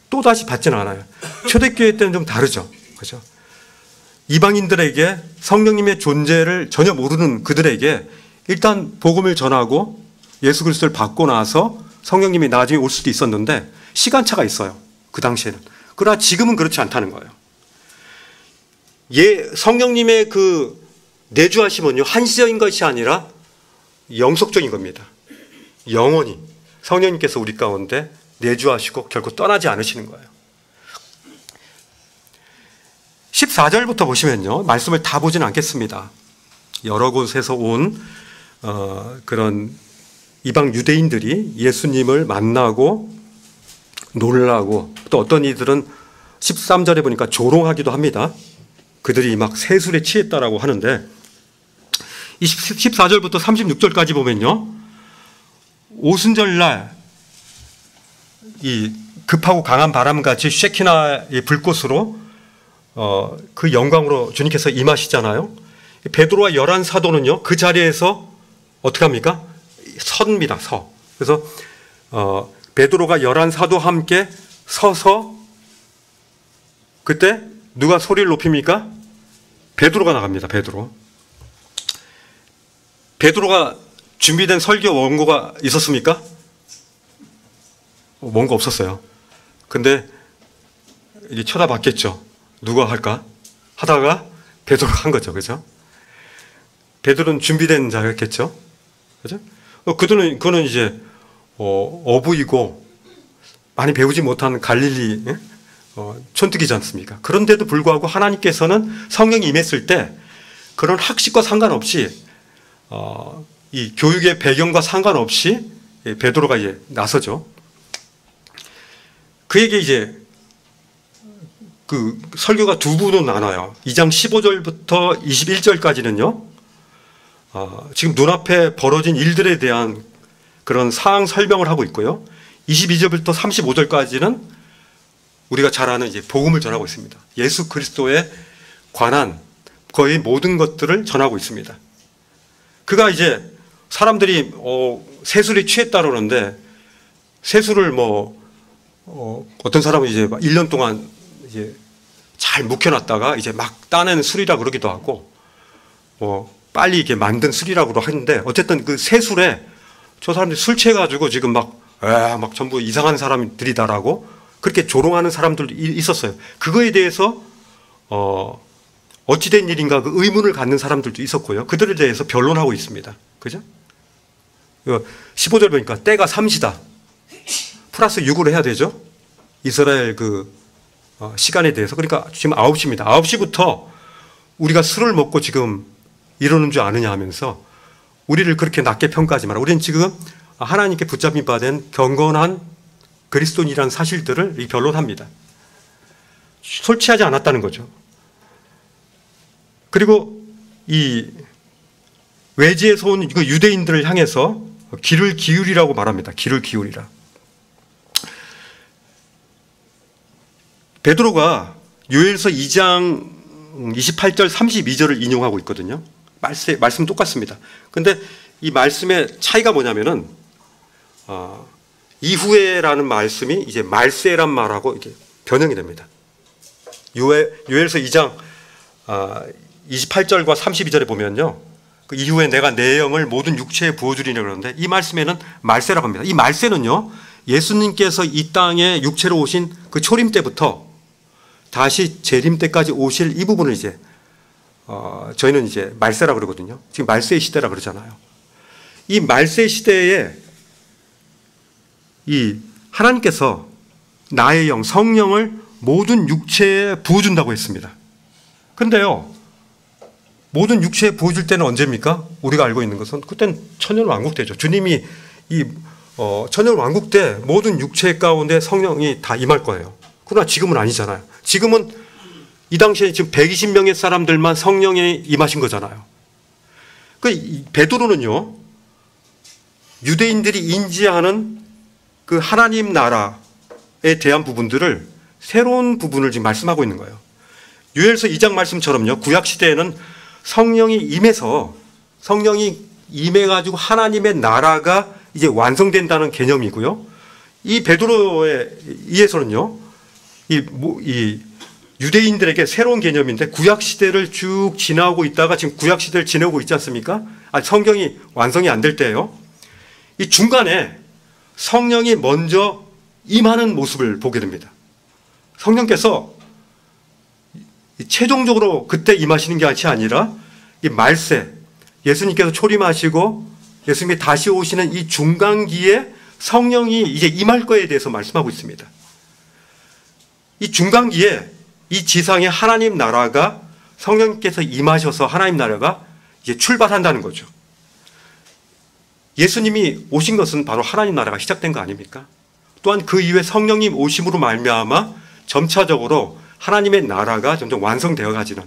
또다시 받지는 않아요. 초대교회 때는 좀 다르죠. 그렇죠? 이방인들에게 성령님의 존재를 전혀 모르는 그들에게 일단 복음을 전하고 예수 그리스도를 받고 나서 성령님이 나중에 올 수도 있었는데 시간차가 있어요. 그 당시에는. 그러나 지금은 그렇지 않다는 거예요. 성령님의 그 내주하심은요, 한시적인 것이 아니라 영속적인 겁니다. 영원히 성령님께서 우리 가운데 내주하시고 결코 떠나지 않으시는 거예요. 14절부터 보시면요, 말씀을 다 보지는 않겠습니다. 여러 곳에서 온 그런 이방 유대인들이 예수님을 만나고 놀라고, 또 어떤 이들은 13절에 보니까 조롱하기도 합니다. 그들이 막 세술에 취했다라고 하는데, 14절부터 36절까지 보면요, 오순절날 이 급하고 강한 바람같이 쉐키나의 불꽃으로 그 영광으로 주님께서 임하시잖아요. 베드로와 11 사도는요, 그 자리에서 어떻게 합니까? 섭니다. 서. 그래서 베드로가 11 사도와 함께 서서, 그때 누가 소리를 높입니까? 베드로가 나갑니다. 베드로가 준비된 설교 원고가 있었습니까? 원고 없었어요. 근데 이제 쳐다봤겠죠. 누가 할까? 하다가 베드로가 한 거죠. 그죠? 베드로는 준비된 자였겠죠. 그죠? 그거는 이제 어부이고 많이 배우지 못한 갈릴리 촌뜨기지 않습니까? 그런데도 불구하고 하나님께서는 성령이 임했을 때 그런 학식과 상관없이 이 교육의 배경과 상관없이 베드로가 이제 나서죠. 그에게 이제 그 설교가 두 부로 나눠요. 2장 15절부터 21절까지는요, 지금 눈앞에 벌어진 일들에 대한 그런 상황 설명을 하고 있고요. 22절부터 35절까지는 우리가 잘 아는 이제 복음을 전하고 있습니다. 예수 그리스도에 관한 거의 모든 것들을 전하고 있습니다. 그가 이제 사람들이 세술에 취했다 그러는데, 세술을 어떤 사람은 이제 1년 동안 이제 잘 묵혀놨다가 이제 막 따낸 술이라 그러기도 하고, 빨리 이렇게 만든 술이라고 하는데, 어쨌든 그 세술에 저 사람들이 술 취해가지고 지금 막 전부 이상한 사람들이다라고 그렇게 조롱하는 사람들도 있었어요. 그거에 대해서 어찌된 일인가 그 의문을 갖는 사람들도 있었고요. 그들에 대해서 변론하고 있습니다. 그죠? 15절 보니까 때가 삼시다. 플러스 6으로 해야 되죠. 이스라엘 그 시간에 대해서. 그러니까 지금 9시입니다. 9시부터 우리가 술을 먹고 지금 이러는 줄 아느냐 하면서 우리를 그렇게 낮게 평가하지 마라. 우리는 지금 하나님께 붙잡힌 바 된 경건한 그리스도인이라는 사실들을 변론합니다. 술 취하지 않았다는 거죠. 그리고 이 외지에서 온 유대인들을 향해서 귀를 기울이라고 말합니다. 귀를 기울이라. 베드로가 요엘서 2장 28절 32절을 인용하고 있거든요. 말씀 똑같습니다. 근데 이 말씀의 차이가 뭐냐면은 이후에라는 말씀이 이제 말세란 말하고 이게 변형이 됩니다. 요엘서 2장 28절과 32절에 보면요, 그 이후에 내가 내 영을 모든 육체에 부어주리라 그러는데, 이 말씀에는 말세라고 합니다. 이 말세는요, 예수님께서 이 땅에 육체로 오신 그 초림 때부터 다시 재림 때까지 오실 이 부분을 이제 저희는 이제 말세라 그러거든요. 지금 말세의 시대라 그러잖아요. 이 말세 시대에 이 하나님께서 나의 영, 성령을 모든 육체에 부어준다고 했습니다. 근데요, 모든 육체에 부어줄 때는 언제입니까? 우리가 알고 있는 것은 그때는 천년왕국 때죠. 주님이 이 천년왕국 때 모든 육체 가운데 성령이 다 임할 거예요. 그러나 지금은 아니잖아요. 지금은 이 당시에 지금 120명의 사람들만 성령에 임하신 거잖아요. 그 베드로는요, 유대인들이 인지하는 그 하나님 나라에 대한 부분들을, 새로운 부분을 지금 말씀하고 있는 거예요. 요엘서 2장 말씀처럼요, 구약 시대에는 성령이 임해가지고 하나님의 나라가 이제 완성된다는 개념이고요. 이 베드로에 의해서는요, 이 유대인들에게 새로운 개념인데, 구약 시대를 쭉 지나오고 있다가 지금 구약 시대를 지내고 있지 않습니까? 성경이 완성이 안 될 때예요. 이 중간에 성령이 먼저 임하는 모습을 보게 됩니다. 성령께서 최종적으로 그때 임하시는 게 아니라 이 말세, 예수님께서 초림하시고 예수님이 다시 오시는 이 중간기에 성령이 이제 임할 거에 대해서 말씀하고 있습니다. 이 중간기에 이 지상에 하나님 나라가, 성령께서 임하셔서 하나님 나라가 이제 출발한다는 거죠. 예수님이 오신 것은 바로 하나님 나라가 시작된 거 아닙니까? 또한 그 이후에 성령님 오심으로 말미암아 점차적으로 하나님의 나라가 점점 완성되어 가지는,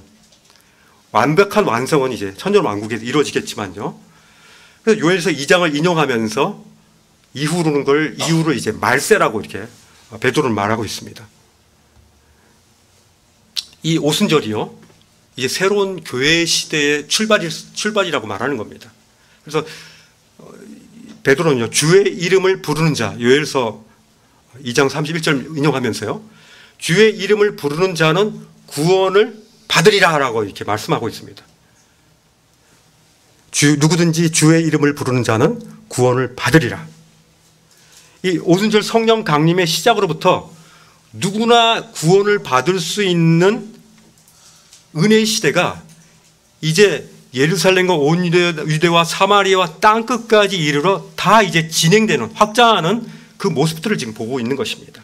완벽한 완성은 이제 천년왕국에서 이루어지겠지만요. 그래서 요엘서 2장을 인용하면서 이후로 이제 말세라고 이렇게 베드로는 말하고 있습니다. 이 오순절이요, 이제 새로운 교회 시대의 출발이라고 말하는 겁니다. 그래서 베드로는요, 주의 이름을 부르는 자, 요엘서 2장 31절 인용하면서요, 주의 이름을 부르는 자는 구원을 받으리라라고 이렇게 말씀하고 있습니다. 누구든지 주의 이름을 부르는 자는 구원을 받으리라. 이 오순절 성령 강림의 시작으로부터 누구나 구원을 받을 수 있는 은혜의 시대가 이제 예루살렘과 온 유대와 사마리아와 땅끝까지 이르러 다 이제 진행되는, 확장하는 그 모습들을 지금 보고 있는 것입니다.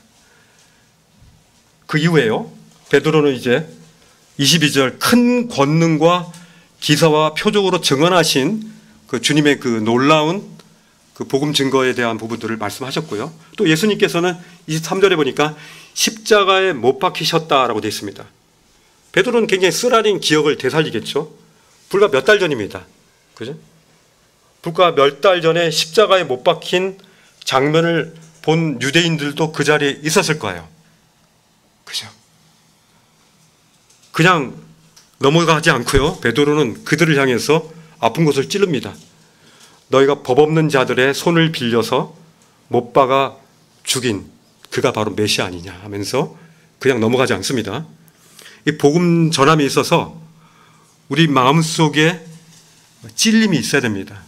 그 이후에요, 베드로는 이제 22절 큰 권능과 기사와 표적으로 증언하신 그 주님의 그 놀라운 그 복음 증거에 대한 부분들을 말씀하셨고요. 또 예수님께서는 23절에 보니까 십자가에 못 박히셨다라고 되어 있습니다. 베드로는 굉장히 쓰라린 기억을 되살리겠죠. 불과 몇 달 전입니다. 그죠? 불과 몇 달 전에 십자가에 못 박힌 장면을 본 유대인들도 그 자리에 있었을 거예요. 그죠? 그냥 넘어가지 않고요, 베드로는 그들을 향해서 아픈 곳을 찌릅니다. 너희가 법 없는 자들의 손을 빌려서 못 박아 죽인 그가 바로 메시아 아니냐 하면서 그냥 넘어가지 않습니다. 이 복음 전함에 있어서 우리 마음속에 찔림이 있어야 됩니다.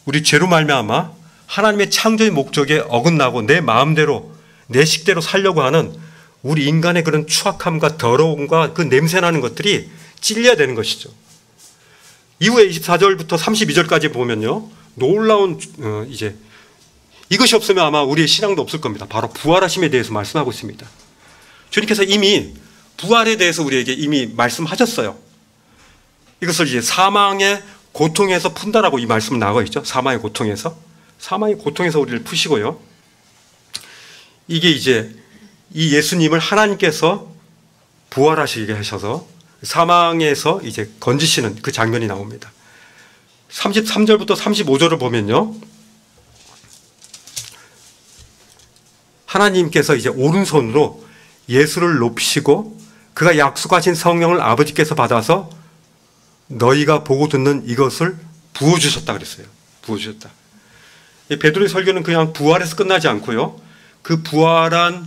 우리 죄로 말미암아 하나님의 창조의 목적에 어긋나고 내 마음대로 내 식대로 살려고 하는 우리 인간의 그런 추악함과 더러움과 그 냄새나는 것들이 찔려야 되는 것이죠. 이후에 24절부터 32절까지 보면요, 놀라운 이제 이것이 없으면 아마 우리의 신앙도 없을 겁니다. 바로 부활하심에 대해서 말씀하고 있습니다. 주님께서 이미 부활에 대해서 우리에게 이미 말씀하셨어요. 이것을 이제 사망의 고통에서 푼다라고 이 말씀은 나와 있죠. 사망의 고통에서 우리를 푸시고요. 이게 이제 이 예수님을 하나님께서 부활하시게 하셔서 사망에서 이제 건지시는 그 장면이 나옵니다. 33절부터 35절을 보면요, 하나님께서 이제 오른손으로 예수를 높이시고 그가 약속하신 성령을 아버지께서 받아서 너희가 보고 듣는 이것을 부어주셨다 그랬어요. 부어주셨다. 베드로의 설교는 그냥 부활에서 끝나지 않고요, 그 부활한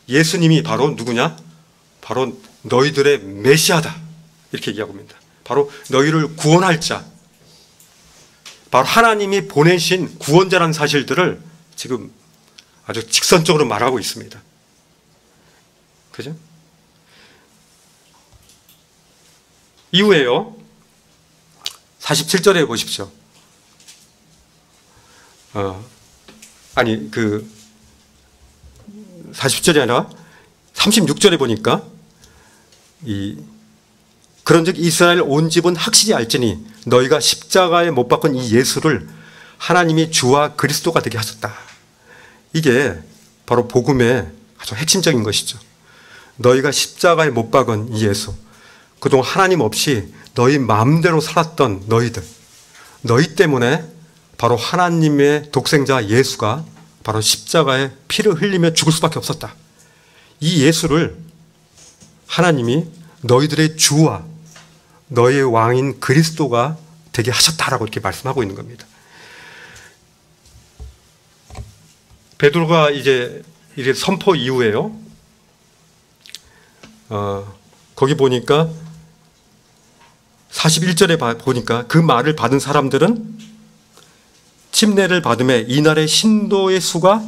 예수님이 바로 누구냐? 바로 너희들의 메시아다 이렇게 얘기하고 있습니다. 바로 너희를 구원할 자, 바로 하나님이 보내신 구원자라는 사실들을 지금 아주 직선적으로 말하고 있습니다. 그죠? 이후에요, 47절에 보십시오. 47절이 아니라 36절에 보니까 그런즉 이스라엘 온 집은 확실히 알지니 너희가 십자가에 못 박은 이 예수를 하나님이 주와 그리스도가 되게 하셨다. 이게 바로 복음의 아주 핵심적인 것이죠. 너희가 십자가에 못 박은 이 예수, 그동안 하나님 없이 너희 마음대로 살았던 너희 때문에 바로 하나님의 독생자 예수가 바로 십자가에 피를 흘리며 죽을 수밖에 없었다. 이 예수를 하나님이 너희들의 주와 너희의 왕인 그리스도가 되게 하셨다라고 이렇게 말씀하고 있는 겁니다. 베드로가 이제 선포 이후에요, 거기 보니까 41절에 보니까 그 말을 받은 사람들은 침례를 받음에 이날의 신도의 수가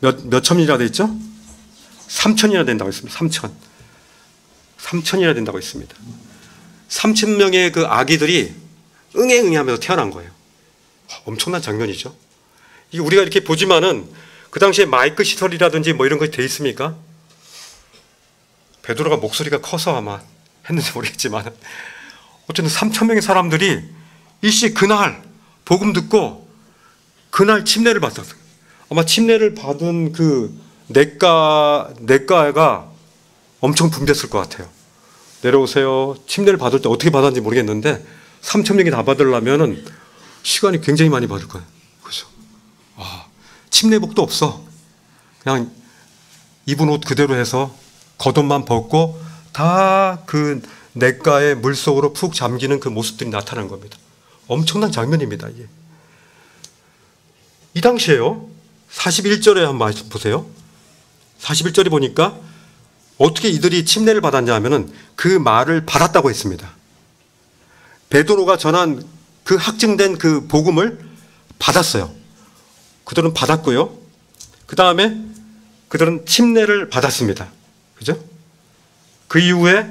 몇 천이라 되어 있죠? 3천이나 된다고 했습니다. 3천이나 된다고 했습니다. 3,000명의 그 아기들이 응애응애하면서 태어난 거예요. 엄청난 장면이죠. 이게 우리가 이렇게 보지만은 그 당시에 마이크 시설이라든지 뭐 이런 것이 돼 있습니까? 베드로가 목소리가 커서 아마 했는지 모르겠지만 어쨌든 3천 명의 사람들이 일시 그날 복음 듣고 그날 침례를 받았어요. 아마 침례를 받은 그 내과가 엄청 붐볐을 것 같아요. 내려오세요. 침례를 받을 때 어떻게 받았는지 모르겠는데 3천 명이 다 받으려면은 시간이 굉장히 많이 받을 거예요. 그죠? 침례복도 없어. 그냥 입은 옷 그대로 해서 겉옷만 벗고 다 그 냇가의 물속으로 푹 잠기는 그 모습들이 나타난 겁니다. 엄청난 장면입니다. 이게. 이 당시에요. 41절에 한번 말씀 보세요. 41절에 보니까 어떻게 이들이 침례를 받았냐 하면은 그 말을 받았다고 했습니다. 베드로가 전한 그 확증된 그 복음을 받았어요. 그들은 받았고요. 그 다음에 그들은 침례를 받았습니다. 그죠? 그 이후에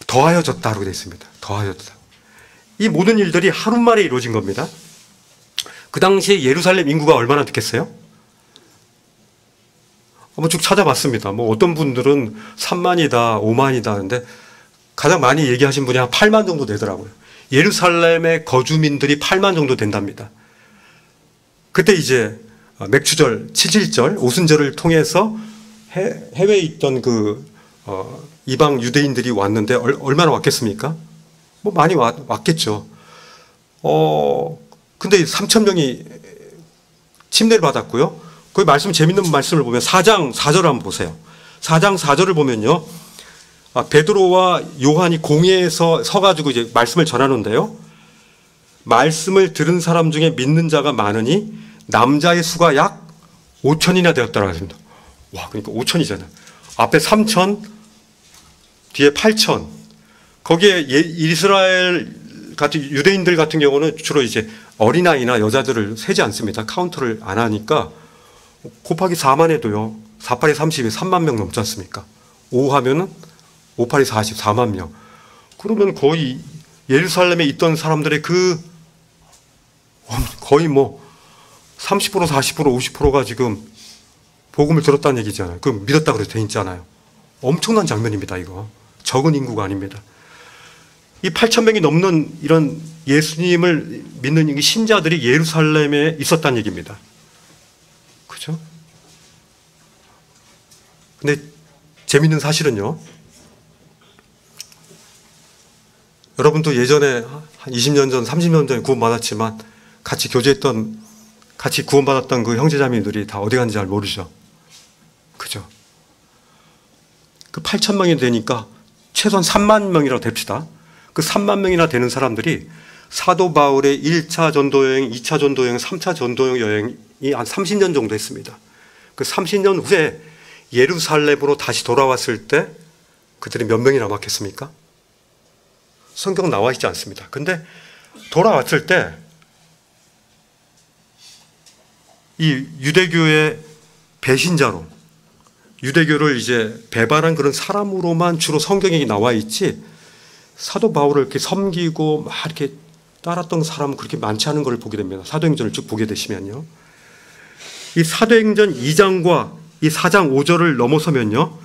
더하여졌다고 되어 있습니다. 더하여졌다. 이 모든 일들이 하루 만에 이루어진 겁니다. 그 당시에 예루살렘 인구가 얼마나 됐겠어요? 한번 쭉 찾아봤습니다. 뭐 어떤 분들은 3만이다, 5만이다 하는데 가장 많이 얘기하신 분이 한 8만 정도 되더라고요. 예루살렘의 거주민들이 8만 정도 된답니다. 그때 이제 맥추절, 칠칠절, 오순절을 통해서 해외에 있던 그 이방 유대인들이 왔는데 얼마나 왔겠습니까? 뭐 많이 왔겠죠. 근데 3천 명이 침례를 받았고요. 거기 말씀, 재밌는 말씀을 보면 4장 4절을 한번 보세요. 4장 4절을 보면요. 베드로와 요한이 공회에서 서가지고 이제 말씀을 전하는데요. 말씀을 들은 사람 중에 믿는 자가 많으니 남자의 수가 약 5천이나 되었다라고 했습니다. 와, 그러니까 5천이잖아요. 앞에 3천, 뒤에 8천. 거기에 이스라엘 같은 유대인들 같은 경우는 주로 이제 어린아이나 여자들을 세지 않습니다. 카운트를 안 하니까 곱하기 4만 해도요. 4, 8에 30에 3만 명 넘지 않습니까? 5 하면은 5, 8에 40, 4만 명. 그러면 거의 예루살렘에 있던 사람들의 거의 뭐 30%, 40%, 50%가 지금 복음을 들었다는 얘기잖아요. 그 믿었다고 그래도 돼 있잖아요. 엄청난 장면입니다, 이거. 적은 인구가 아닙니다. 이 8천 명이 넘는 이런 예수님을 믿는 신자들이 예루살렘에 있었다는 얘기입니다. 그죠? 근데 재밌는 사실은요. 여러분도 예전에 한 20년 전, 30년 전에 구원받았지만 같이 교제했던, 같이 구원받았던 그 형제자매들이 다 어디 갔는지 잘 모르죠. 그죠? 그 8천 명이 되니까 최소한 3만 명이라고 됩시다. 그 3만 명이나 되는 사람들이 사도 바울의 1차 전도여행, 2차 전도여행, 3차 전도여행이 한 30년 정도 했습니다. 그 30년 후에 예루살렘으로 다시 돌아왔을 때 그들이 몇 명이 남았겠습니까? 성경 나와 있지 않습니다. 근데 돌아왔을 때 이 유대교의 배신자로, 유대교를 이제 배반한 그런 사람으로만 주로 성경에 나와 있지, 사도 바울을 이렇게 섬기고 막 이렇게 따랐던 사람은 그렇게 많지 않은 걸 보게 됩니다. 사도행전을 쭉 보게 되시면요. 이 사도행전 2장과 이 4장 5절을 넘어서면요.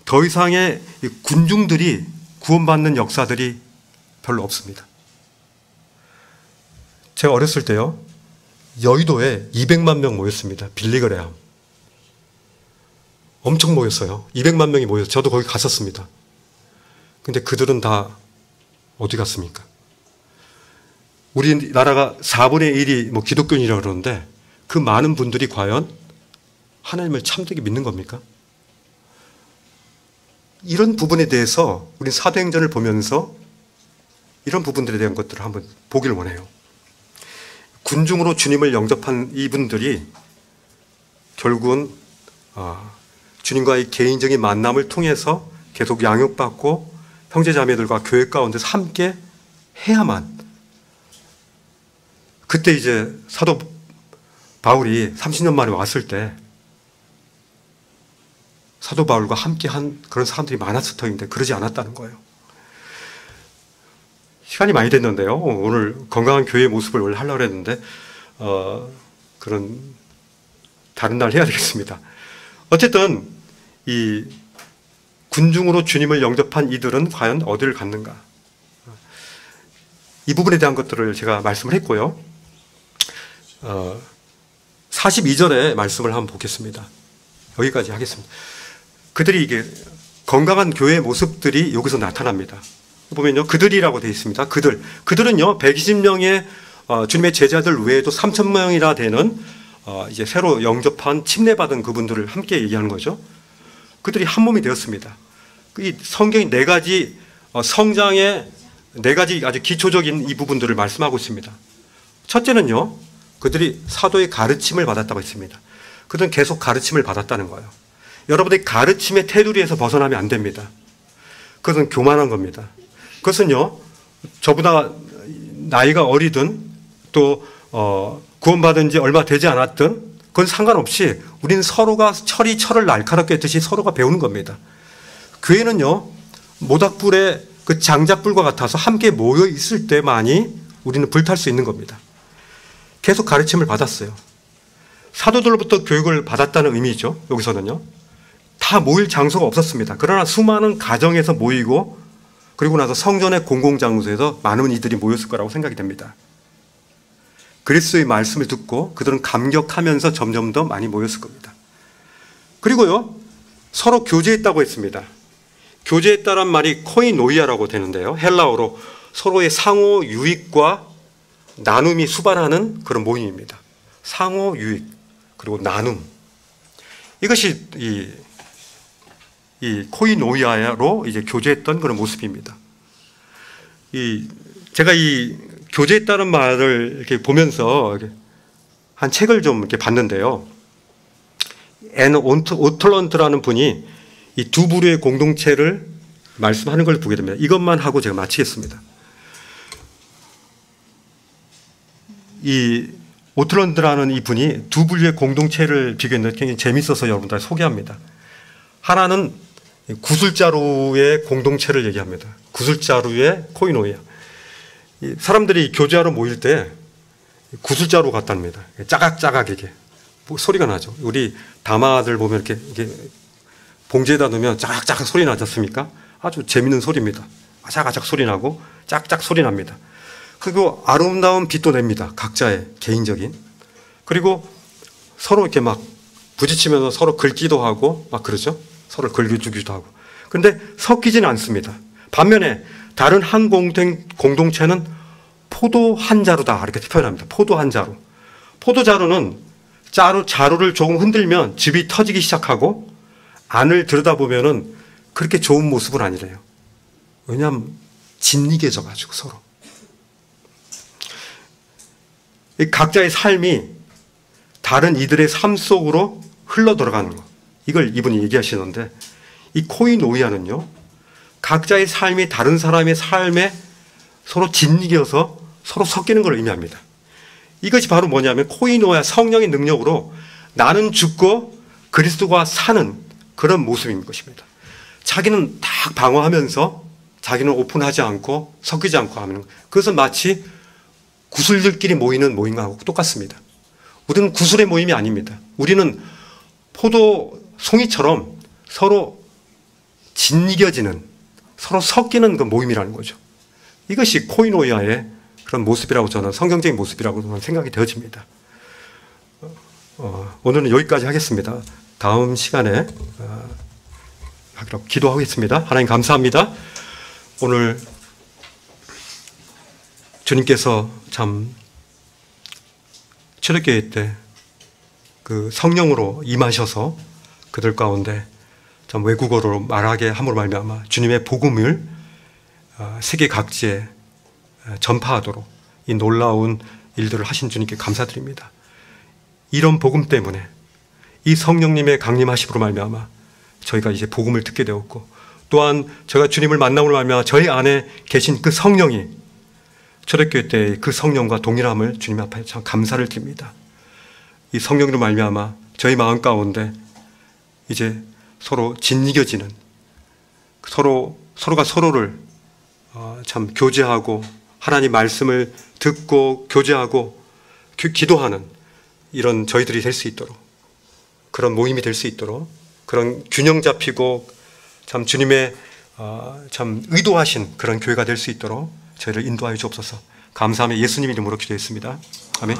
더 이상의 군중들이 구원받는 역사들이 별로 없습니다. 제가 어렸을 때요. 여의도에 200만 명 모였습니다. 빌리그레함. 엄청 모였어요. 200만 명이 모여서 저도 거기 갔었습니다. 근데 그들은 다 어디 갔습니까? 우리나라가 4분의 1이 뭐 기독교인이라고 그러는데 그 많은 분들이 과연 하나님을 참되게 믿는 겁니까? 이런 부분에 대해서 우리 사도행전을 보면서 이런 부분들에 대한 것들을 한번 보기를 원해요. 군중으로 주님을 영접한 이분들이 결국은 주님과의 개인적인 만남을 통해서 계속 양육받고 형제자매들과 교회 가운데서 함께 해야만, 그때 이제 사도 바울이 30년 만에 왔을 때 사도 바울과 함께 한 그런 사람들이 많았을 터인데 그러지 않았다는 거예요. 시간이 많이 됐는데요. 오늘 건강한 교회의 모습을 원래 하려고 했는데 그런 다른 날 해야 되겠습니다. 어쨌든 이 군중으로 주님을 영접한 이들은 과연 어디를 갔는가? 이 부분에 대한 것들을 제가 말씀을 했고요. 42절의 말씀을 한번 보겠습니다. 여기까지 하겠습니다. 그들이 이게 건강한 교회의 모습들이 여기서 나타납니다. 보면요, 그들이라고 되어 있습니다. 그들은요 120명의 주님의 제자들 외에도 3,000명이나 되는 이제 새로 영접한 침례받은 그분들을 함께 얘기하는 거죠. 그들이 한 몸이 되었습니다. 이 성경이 네 가지 성장의 네 가지 아주 기초적인 이 부분들을 말씀하고 있습니다. 첫째는요, 그들이 사도의 가르침을 받았다고 했습니다. 그들은 계속 가르침을 받았다는 거예요. 여러분들이 가르침의 테두리에서 벗어나면 안 됩니다. 그것은 교만한 겁니다. 그것은요, 저보다 나이가 어리든 또 구원받은 지 얼마 되지 않았든 그건 상관없이 우리는 서로가 철이 철을 날카롭게 했듯이 서로가 배우는 겁니다. 교회는요, 모닥불에 그 장작불과 같아서 함께 모여 있을 때만이 우리는 불탈 수 있는 겁니다. 계속 가르침을 받았어요. 사도들로부터 교육을 받았다는 의미죠. 여기서는요. 다 모일 장소가 없었습니다. 그러나 수많은 가정에서 모이고 그리고 나서 성전의 공공장소에서 많은 이들이 모였을 거라고 생각이 됩니다. 그리스도의 말씀을 듣고 그들은 감격하면서 점점 더 많이 모였을 겁니다. 그리고요, 서로 교제했다고 했습니다. 교제했다란 말이 코이노이아라고 되는데요. 헬라어로 서로의 상호 유익과 나눔이 수반하는 그런 모임입니다. 상호 유익 그리고 나눔, 이것이 이 코이노이아로 이제 교제했던 그런 모습입니다. 제가 이 교제했다는 말을 이렇게 보면서 한 책을 좀 이렇게 봤는데요. 앤 오틀런트라는 분이 이 두 부류의 공동체를 말씀하는 걸 보게 됩니다. 이것만 하고 제가 마치겠습니다. 이 오틀런트라는 이 분이 두 부류의 공동체를 비교했는데 굉장히 재밌어서 여러분들 소개합니다. 하나는 구슬자루의 공동체를 얘기합니다. 구슬자루의 코이노이아. 사람들이 교제하러 모일 때 구슬자루 같답니다. 짜각짜각 이게 소리가 나죠. 우리 다마들 보면 이렇게 봉지에다 넣으면 짜각짜각 소리 나지 않습니까? 아주 재밌는 소리입니다. 아작아작 소리 나고 짝짝 소리 납니다. 그리고 아름다운 빛도 냅니다. 각자의 개인적인. 그리고 서로 이렇게 막 부딪히면서 서로 긁기도 하고 막 그러죠. 서로 긁어주기도 하고. 그런데 섞이지는 않습니다. 반면에 다른 한 공동체는 포도 한 자루다 이렇게 표현합니다. 포도 한 자루. 포도 자루는 자루를 조금 흔들면 즙이 터지기 시작하고 안을 들여다보면은 그렇게 좋은 모습은 아니래요. 왜냐하면 짓이겨져 가지고 서로. 각자의 삶이 다른 이들의 삶 속으로 흘러 들어가는 것. 이걸 이분이 얘기하시는데 이 코이노이아는요, 각자의 삶이 다른 사람의 삶에 서로 짓이겨서 서로 섞이는 걸 의미합니다. 이것이 바로 뭐냐면 코이노이아 성령의 능력으로 나는 죽고 그리스도가 사는 그런 모습인 것입니다. 자기는 딱 방어하면서 자기는 오픈하지 않고 섞이지 않고 하는 것. 그것은 마치 구슬들끼리 모이는 모임하고 똑같습니다. 우리는 구슬의 모임이 아닙니다. 우리는 포도 송이처럼 서로 짓이겨지는, 서로 섞이는 그 모임이라는 거죠. 이것이 코이노이아의 그런 모습이라고 저는 성경적인 모습이라고 저는 생각이 되어집니다. 오늘은 여기까지 하겠습니다. 다음 시간에 하기로 기도하겠습니다. 하나님 감사합니다. 오늘 주님께서 참 초대교회 때 그 성령으로 임하셔서 그들 가운데 참 외국어로 말하게 함으로 말미암아 주님의 복음을 세계 각지에 전파하도록 이 놀라운 일들을 하신 주님께 감사드립니다. 이런 복음 때문에 이 성령님의 강림하심으로 말미암아 저희가 이제 복음을 듣게 되었고, 또한 제가 주님을 만남으로 말미암아 저희 안에 계신 그 성령이 초대교회 때 그 성령과 동일함을 주님 앞에 참 감사를 드립니다. 이 성령으로 말미암아 저희 마음 가운데 이제 서로 짓이겨지는, 서로가 서로를 참 교제하고 하나님 말씀을 듣고 교제하고 기도하는 이런 저희들이 될 수 있도록, 그런 모임이 될 수 있도록, 그런 균형 잡히고 참 주님의 참 의도하신 그런 교회가 될 수 있도록 저희를 인도하여 주옵소서. 감사하며 예수님 이름으로 기도했습니다. 아멘.